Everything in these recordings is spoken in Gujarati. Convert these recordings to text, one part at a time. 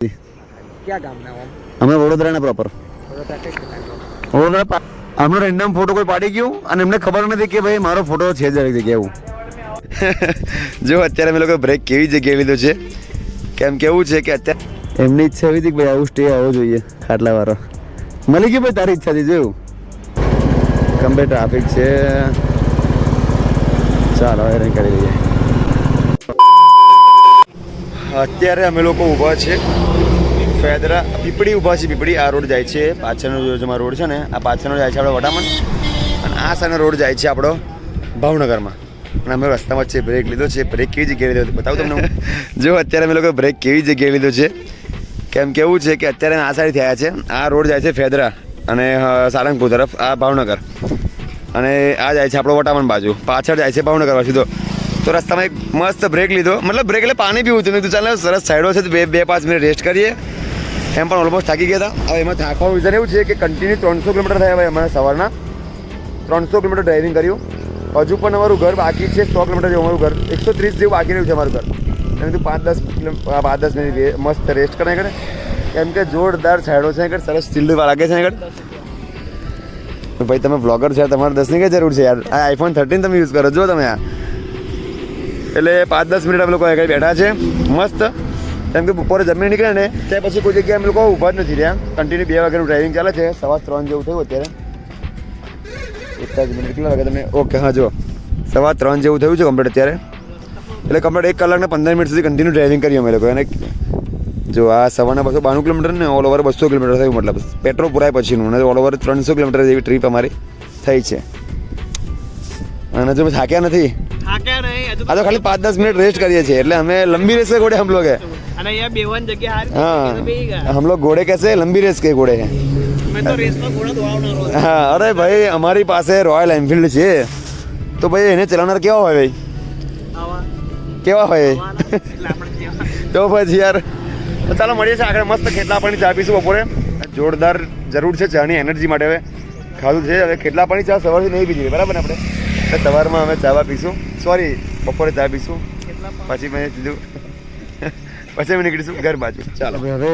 ક્યાં ગામના હો? અમે વડોદરાના પ્રોપર. વડોદરા. આમનો રેન્ડમ ફોટો કોઈ પાડી ગયું અને એમને ખબર નથી કે ભાઈ મારો ફોટો છે જ જગ્યાએ એવું. જો અત્યારે અમે લોકો બ્રેક કેવી જગ્યાએ લીધો છે, કેમ કેવું છે કે અત્યારે એમની ઈચ્છા એવી હતી કે ભાઈ આવું સ્ટે આવવો જોઈએ ખાટલા વાળો. મળી ગયું ભાઈ તારી ઈચ્છાથી જોયું. કમ્પ્લીટ ટ્રાફિક છે. ચાલો હેરાન કરી લઈએ. અત્યારે અમે લોકો ઊભા છે ફેદરા પીપળી ઊભા છે. પીપળી આ રોડ જાય છે પાછળનો જે અમારો રોડ છે ને, આ પાછળનો જાય છે આપણો વટામણ અને આ સામે રોડ જાય છે આપણો ભાવનગરમાં. અને અમે રસ્તામાં છે બ્રેક લીધો છે. બ્રેક કેવી જગ્યાએ લીધો બતાવું તમને હું. જો અત્યારે અમે લોકો બ્રેક કેવી જગ્યાએ લીધો છે, કેમ કેવું છે કે અત્યારે આ સાઈડ થયા છે. આ રોડ જાય છે ફેદરા અને સારંગપુર તરફ, આ ભાવનગર, અને આ જાય છે આપણો વટામણ બાજુ, પાછળ જાય છે ભાવનગર બાજુ. તો રસ્તામાં એક મસ્ત બ્રેક લીધો, મતલબ બ્રેક એટલે પાણી પીવું હતું. મેં કીધું ચાલ સરસ સાઈડો છે તો 2-5 મિનિટ રેસ્ટ કરીએ. એમ પણ ઓલમોસ્ટ થાકી ગયા હતા. હવે એમાં થાકવાનું રીઝન એવું છે કે કન્ટિન્યુ 300 કિલોમીટર થયા ભાઈ અમારા સવારના. 300 કિલોમીટર ડ્રાઇવિંગ કર્યું. હજુ પણ અમારું ઘર બાકી છે 100 કિલોમીટર જેવું અમારું ઘર, 130 જેવું બાકી રહ્યું છે અમારું ઘર. એમ કીધું 5-10 મિનિટ મસ્ત રેસ્ટ કરે કરે, કેમ કે જોરદાર સાઈડો છે આગળ, સરસ ચિલ્ડ લાગે છે આગળ. ભાઈ તમે બ્લોગર છો, તમારે 10ની કઈ જરૂર છે યાર. આ iPhone 13 તમે યુઝ કરો જો તમે આ. એટલે 5-10 મિનિટ અમે લોકો આગળ બેઠા છે મસ્ત. કેમ કે બપોરે જમીને નીકળે ને ત્યાં પછી કોઈ જગ્યાએ અમે લોકો ઊભા જ નથી રહ્યા. કન્ટિન્યુ 2 વાગ્યાનું ડ્રાઇવિંગ ચાલે છે. 3:15 જેવું થયું અત્યારે. 1 મિનિટ કેટલા વાગે તમે? ઓકે હા જો 3:15 જેવું થયું છે કમ્પ્લીટ અત્યારે. એટલે કમ્પ્લીટ 1 કલાક ને 15 મિનિટ સુધી કન્ટિન્યુ ડ્રાઇવિંગ કરી અમે લોકો. અને જો આ સવારના 292 કિલોમીટર ને ઓલ ઓવર 200 કિલોમીટર થયું, મતલબ પેટ્રોલ પુરાય પછીનું. અને ઓલ ઓવર 300 કિલોમીટર જેવી ટ્રીપ અમારી થઈ છે. અને જો થાક્યા નથી, આ તો ખાલી 5-10 મિનિટ રેસ્ટ કરીએ છીએ. એટલે અમે લંબી રેસ ઘોડે हम लोग है. हाँ हम लोग घोड़े कैसे लंबी रेस के घोड़े हैं. हाँ अरे भाई અમારી પાસે રોયલ એનફિલ્ડ છે તો ભાઈ એને ચલાવનાર કેવા હોય ભાઈ, કેવા હોય તો પછી યાર. ચાલો મળીએ છીએ આગળ. મસ્ત ખેતલા પાણી ચા પીશું બપોરે. જોરદાર જરૂર છે ચાની એનર્જી માટે. હવે ખાધું છે, હવે ખેતલા પાણી ચા સવારથી નહીં પીધી બરાબર ને આપણે. એટલે સવારમાં અમે ચા પીશું, સોરી બપોરે ચા પીશું. પછી મેં કીધું પછી અમે નીકળીશું ઘર બાજુ. ચાલો હવે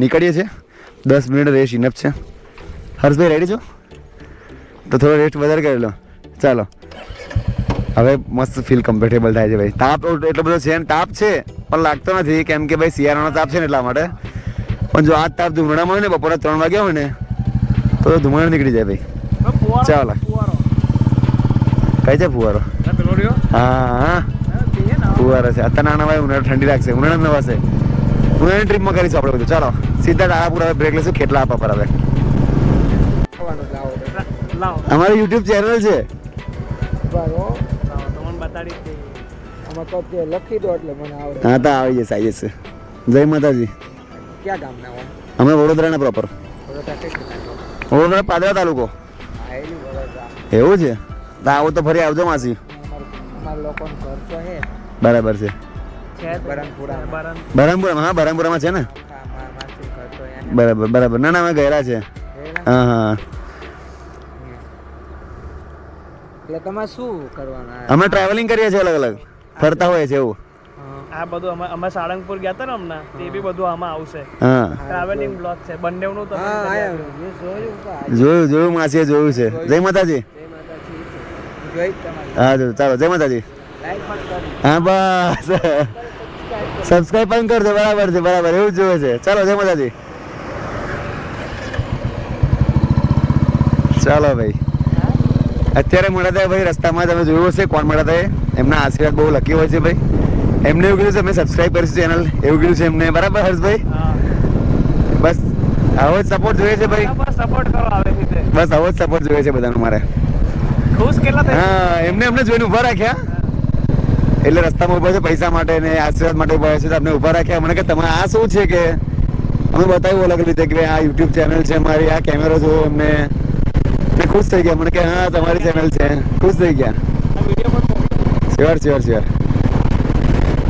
નીકળીએ છીએ. 10 મિનિટ રેસ્ટ ઇનફ છે. હર્ષભાઈ રેડી છો? તો થોડો રેસ્ટ વધારે કરી લો. ચાલો હવે મસ્ત ફીલ કમ્ફર્ટેબલ થાય છે ભાઈ. તાપ એટલો બધો છે ને, તાપ છે પણ લાગતો નથી, કેમ કે ભાઈ શિયાળાનો તાપ છે ને એટલા માટે. પણ જો આ તાપ ધુમાડામાં હોય ને બપોરે 3 વાગ્યા હોય ને તો ધુમાડો નીકળી જાય ભાઈ. ચાલો કઈ છે ફુવારો? હા ફુવારો છે. અત્યારે નાના ભાઈ ઉનાળા ઠંડી લાગશે, ઉનાળા નવાશે. ઉનાળાની ટ્રીપમાં કરીશું આપણે બધું. ચાલો સીધા ડાળાપુર હવે બ્રેક લઈશું ખેતલા આપા પર. હવે અમારું યુટ્યુબ ચેનલ છે. હા તો આવી જશે, આવી જશે. જય માતાજી. ક્યાં ગામના હો? અમે વડોદરાના પ્રોપર. વડોદરા પાદરા તાલુકો. એવું છે? તો આવો તો ફરી આવજો માસી. બરાબર છે. બરમપુરામાં? હા બરમપુરામાં છે ને. બરાબર બરાબર. ના ના અમે ગયેલા છે. હા હા. એટલે તમે શું કરવાના? અમે ટ્રાવેલિંગ કરીએ છીએ, અલગ અલગ ફરતા હોઈએ છીએ એવું. આ બધું અમે સાળંગપુર ગયા હતા ને હમણાં, તે બી બધું આમાં આવશે. હા ટ્રાવેલિંગ બ્લોગ છે બંનેનું. તો જોયું માસીએ જોયું છે. જય માતાજી. હા જો ચાલો જય માતાજી. હા બસ સબસ્ક્રાઈબ પણ કરજો. બરાબર છે બરાબર, એવું જ જોવે છે. ચાલો જય માતાજી. ચાલો ભાઈ અત્યારે મળ્યા હતા ભાઈ રસ્તામાં. તમે જોયું હશે કોણ મળ્યા હતા. એમના આશીર્વાદ બહુ લકી હોય છે ભાઈ. એમને એવું કીધું છે અમે સબસ્ક્રાઈબ કરીશું ચેનલ, એવું કીધું છે એમને. બરાબર હર્ષભાઈ? બસ આવો જ સપોર્ટ જોઈએ છે ભાઈ. સપોર્ટ કરો આવે છે. બસ આવો જ સપોર્ટ જોઈએ છે બધાનો મારે. ખુશ કેટલા થાય? હા એમને જોઈને ઊભા રાખ્યા. એટલે રસ્તામાં ઊભા છે પૈસા માટે ને આશીર્વાદ માટે ઊભા છે. અમને ઊભા રાખ્યા. મને કે તમે આ શું છે કે અમે બતાવ્યું અલગ રીતે કે આ યુટ્યુબ ચેનલ છે મારી, આ કેમેરો જોયો એમને. ખુશ થઈ ગયા. મને કે હા તમારી ચેનલ છે. ખુશ થઈ ગયા. Sure sure sure.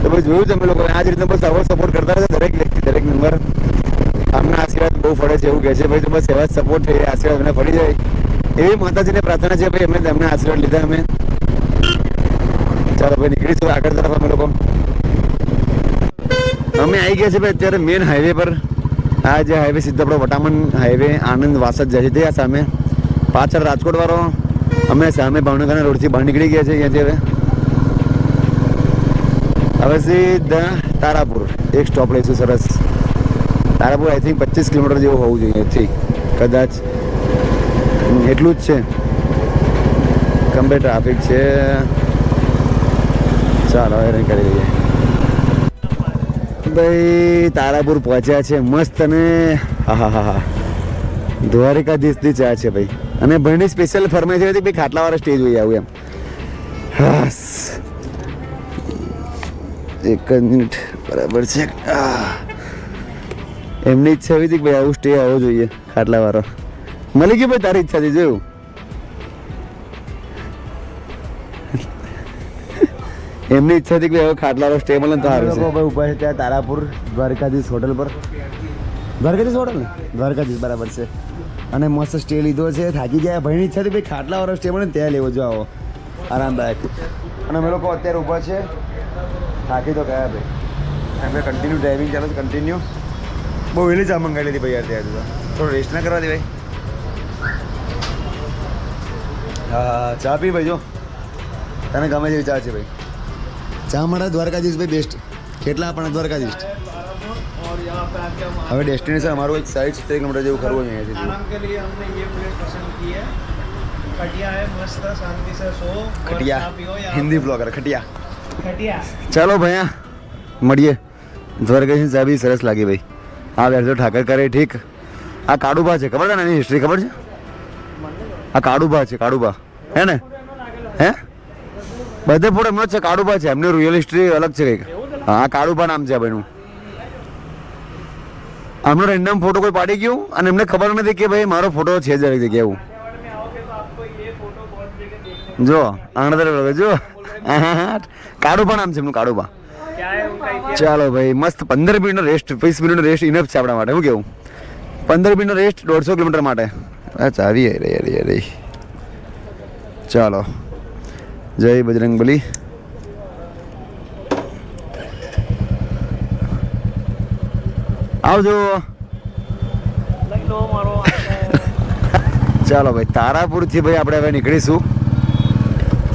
તો ભાઈ જોયું છે અમે લોકો આ જ રીતે બસ આવો સપોર્ટ કરતા રહે દરેક વ્યક્તિ, દરેક મેમ્બર. આમના આશીર્વાદ બહુ ફળે છે એવું કહે છે ભાઈ. તો બસ એવા જ સપોર્ટ છે, આશીર્વાદ અમને ફળી જાય એવી માતાજીને પ્રાર્થના છે ભાઈ. અમે એમને આશીર્વાદ લીધા અમે. ચાલો ભાઈ નીકળીશું આગળ તરફ અમે લોકો. અમે આવી ગયા છે ભાઈ અત્યારે મેઇન હાઈવે પર. આ જે હાઈવે સીધો આપણો વટામણ હાઈવે આણંદ વાસદ જાય છે તે આ સામે પાછળ રાજકોટ વાળો અમે સામે ભાવનગરના રોડથી બહાર નીકળી ગયા છે અહીંયાથી હવે સીધા તારાપુર એક સ્ટોપ લઈશું. સરસ. તારાપુર આઈ થિંક 25 કિલોમીટર જેવું હોવું જોઈએ અહીંથી કદાચ એટલું જ છે. કમ્પ્લીટ ટ્રાફિક છે. ચાલો હવે કરી દઈએ ભાઈ. તારાપુર પહોંચ્યા છે મસ્ત. અને હા હા હા દ્વારિકાધીશની ચા છે ભાઈ. અને ભાઈની સ્પેશિયલ ફરમાઈશ હતી ભાઈ ખાટલાવાળા સ્ટેજ હોય આવું એમ. હાસ એક જ મિનિટ બરાબર છે. એમની ઈચ્છા એવી હતી કે ભાઈ આવું સ્ટે આવવો જોઈએ ખાટલાવાળો. મળી ગયું ભાઈ તારી ઈચ્છાથી જોયું. એમની ઈચ્છા હતી કે હવે ખાટલાવાળો સ્ટે મળે તો સારું છે. ભાઈ ઉભા છે ત્યાં તારાપુર દ્વારકાધીશ હોટલ પર. દ્વારકાધીશ હોટલ ને દ્વારકાધીશ બરાબર છે. અને મસ્ત સ્ટે લીધો છે. થાકી ગયા. ભાઈની ઈચ્છા હતી ભાઈ ખાટલાવાળો સ્ટે મળે ને ત્યાં લેવો જો આવો આરામદાયક. અને અમે લોકો અત્યારે ઊભા છે. થાકી તો ગયા ભાઈ. એમને કન્ટિન્યુ ડ્રાઇવિંગ ચાલે છે કન્ટિન્યુ. બહુ વહેલી ચા મંગાવી લીધી ભાઈ અત્યારે તો. થોડું રેસ્ટ ના કરવા દે ભાઈ. હા ચા પી ભાઈ જો. તને ગમે જેવી ચા છે ભાઈ. ચા મળે દ્વારકાધીશ ભાઈ બેસ્ટ. કેટલા આપણે દ્વારકાધીશ. હવે ડેસ્ટિનેશન અમારું એક 60-70 કિલોમીટર જેવું કરવું અહીંયા છે. आराम के लिए हमने ये प्लेस पसंद की है. खटिया है मस्त शांति से सो और खटिया खा पियो यहाँ हिंदी ब्लॉगर खटिया. खटिया. ચાલો ભૈયા મળીએ. દ્વારકાધીશ ચા બી સરસ લાગી ભાઈ. આ બેઠો ઠાકર કરે ઠીક. આ કાળુબા છે ખબર છે ને એની હિસ્ટ્રી ખબર છે. આ કાળુબા છે કાળુબા હે ને હે બધે ફોટો એમનો જ છે. કાળુબા છે એમની રિયલ હિસ્ટ્રી અલગ છે કંઈક. હા કાળુબા નામ છે ભાઈનું. આમનો રેન્ડમ ફોટો કોઈ પાડી ગયું અને એમને ખબર નથી કે ભાઈ મારો ફોટો છે જ દરેક જગ્યાએ. એવું જો આનંદ જો કાળુબા નામ છે એમનું કાળુબા. क्या है उनका इतिहास? ચાલો ભાઈ મસ્ત 15 મિનિટનો રેસ્ટ 20 મિનિટનો રેસ્ટ ઇનફ છે આપણા માટે. શું કેવું 15 મિનિટનો રેસ્ટ 150 કિલોમીટર માટે. અચ્છા આવી અરે ચાલો જય બજરંગબલી. આવજો. લઈ લો મારો ચાલો ભાઈ તારાપુરથી ભાઈ આપણે હવે નીકળીશું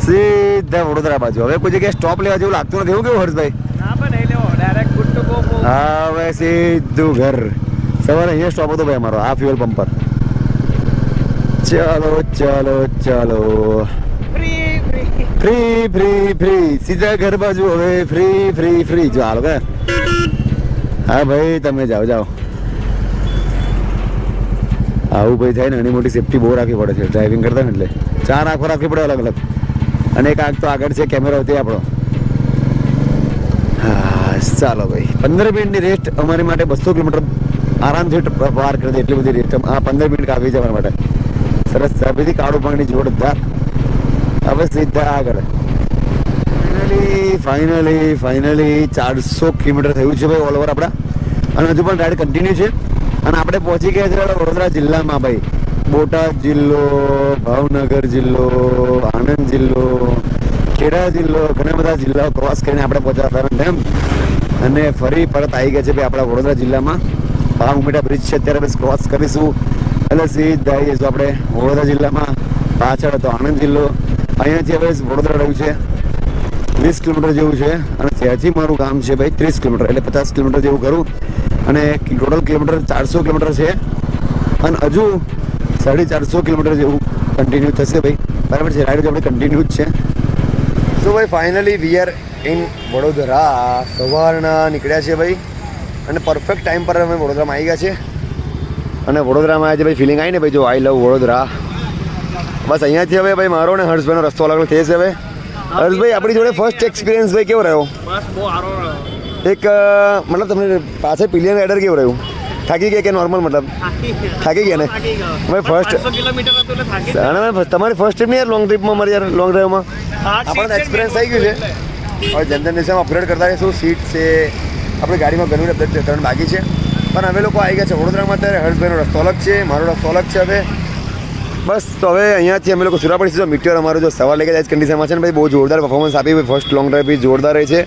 સીધા વડોદરા બાજુ. હવે કોઈ જગ્યાએ સ્ટોપ લેવા જેવું લાગતું નથી. એવું કેવું હર્ષભાઈ. ના પણ નહીં લેવો ડાયરેક્ટ ગુડ ટુ ગો. હવે સીધું ઘર. સવારે અહીંયા સ્ટોપ હતો ભાઈ અમારો આ ફ્યુઅલ પંપ પર. ચાલો ચાલો ચાલો free free free free free સીધા ઘર બાજુ હવે ફ્રી ફ્રી ફ્રી. જો હાલો કે હા ભાઈ તમે જાઓ જાઓ. આવું ભાઈ થાય ને એની મોટી સેફટી બહુ રાખવી પડે છે ડ્રાઇવિંગ કરતા ને. એટલે 4 આંખો રાખવી પડે અલગ અલગ. અને એક આંખ તો આગળ છે કેમેરો હતી આપણો. હા ચાલો ભાઈ 15 મિનિટની રેસ્ટ અમારી માટે 200 કિલોમીટર આરામથી પાર કરી દે એટલી બધી રેસ્ટ. આ 15 મિનિટ કાફી છે અમારા માટે. સરસ ચાપીથી કાળું પાણી જોરદાર. હવે સીધા આગળ ફાઇનલી 400 કિલોમીટર થયું છે ભાઈ ઓલ ઓવર આપણા. અને હજુ પણ રાઈડ કન્ટિન્યુ છે. અને આપણે પહોંચી ગયા છે વડોદરા જિલ્લામાં ભાઈ. બોટાદ જિલ્લો, ભાવનગર જિલ્લો, આણંદ જિલ્લો, ખેડા જિલ્લો, ઘણા બધા જિલ્લાઓ ક્રોસ કરીને આપણે પહોંચ્યા હતા એમ. અને ફરી પરત આવી ગયા છે ભાઈ આપણા વડોદરા જિલ્લામાં. ભાવ ઉમેટા બ્રિજ છે અત્યારે બસ ક્રોસ કરીશું એટલે સીધા આવી જઈશું આપણે વડોદરા જિલ્લામાં. પાછળ હતો આણંદ જિલ્લો. અહીંયાથી હવે વડોદરા રહ્યું છે 20 કિલોમીટર જેવું છે. અને ત્યાંથી મારું ગામ છે ભાઈ 30 કિલોમીટર એટલે 50 કિલોમીટર જેવું કરું. અને ટોટલ કિલોમીટર 400 કિલોમીટર છે. અને હજુ 450 કિલોમીટર જેવું કન્ટિન્યુ થશે ભાઈ. બરાબર છે રાઈડ આપણે કન્ટિન્યુ જ છે. સો ભાઈ finally we are in Vadodara. સવારના નીકળ્યા છે ભાઈ. અને પરફેક્ટ ટાઈમ પર અમે વડોદરામાં આવી ગયા છે. અને વડોદરામાં આજે ભાઈ ફિલિંગ આવી ને ભાઈ જો આઈ લવ વડોદરા. બસ અહીંયાથી હવે ભાઈ મારો ને હર્ષભાઈનો રસ્તો અલગ અલગ થશે હવે. હર્ષભાઈ આપણી જોડે ફર્સ્ટ એક્સપિરિયન્સ ભાઈ કેવો રહ્યો. બસ બહુ સારો રહ્યો. એક મતલબ તમને પાછળ પિલિયન રાઇડર કેવું રહ્યું. થાકી ગયા કે નોર્મલ મતલબ થાકી ગયા ને ભાઈ ફર્સ્ટ 500 કિલોમીટર હતું એટલે થાકી અને તમારી ફર્સ્ટ ટ્રીપ નહીં યાર લોંગ ટ્રીપમાં મારી યાર લોંગ ડ્રાઈવમાં આપણને એક્સપિરિયન્સ થઈ ગયું છે. હવે જનરલ નિશામાં અપગ્રેડ કરતા રહીશું. સીટ છે આપણી ગાડીમાં ઘણી અપડેટ કરવાનું બાકી છે. પણ અમે લોકો આવી ગયા છે વડોદરામાં. અત્યારે હર્ષભાઈનો રસ્તો અલગ છે, મારો રસ્તો અલગ છે. હવે બસ તો હવે અહીંયાથી અમે લોકો સુરા પડીશું. મિટિયોર અમારો જો સવાર લઈ ગયા કન્ડિશનમાં છે ને ભાઈ બહુ જોરદાર પરફોર્મન્સ આપી. ફર્સ્ટ લોંગ ડ્રાઈવ બી જોરદાર રહી છે.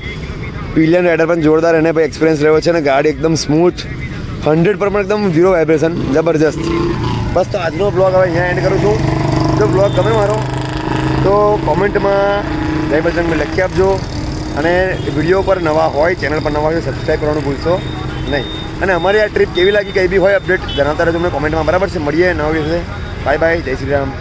પિલિયન રાઇડર પણ જોરદાર એને ભાઈ એક્સપિરિયન્સ રહ્યો છે અને ગાડી એકદમ સ્મૂથ 100 પર પણ એકદમ ઝીરો વાઇબ્રેશન જબરજસ્ત. બસ તો આજનો બ્લોગ હવે અહીંયા એન્ડ કરું છું. જો બ્લોગ ગમે મારો તો કોમેન્ટમાં જય બજરંગ લખી આપજો અને વિડીયો પર નવા હોય ચેનલ પર નવા હોય સબસ્ક્રાઈબ કરવાનું ભૂલશો નહીં. અને અમારી આ ટ્રીપ કેવી લાગી કંઈ બી હોય અપડેટ જણાવતા રહેજો અમને કોમેન્ટમાં. બરાબર છે, મળીએ નવા વિશે. બાય બાય, જય શ્રી રામ.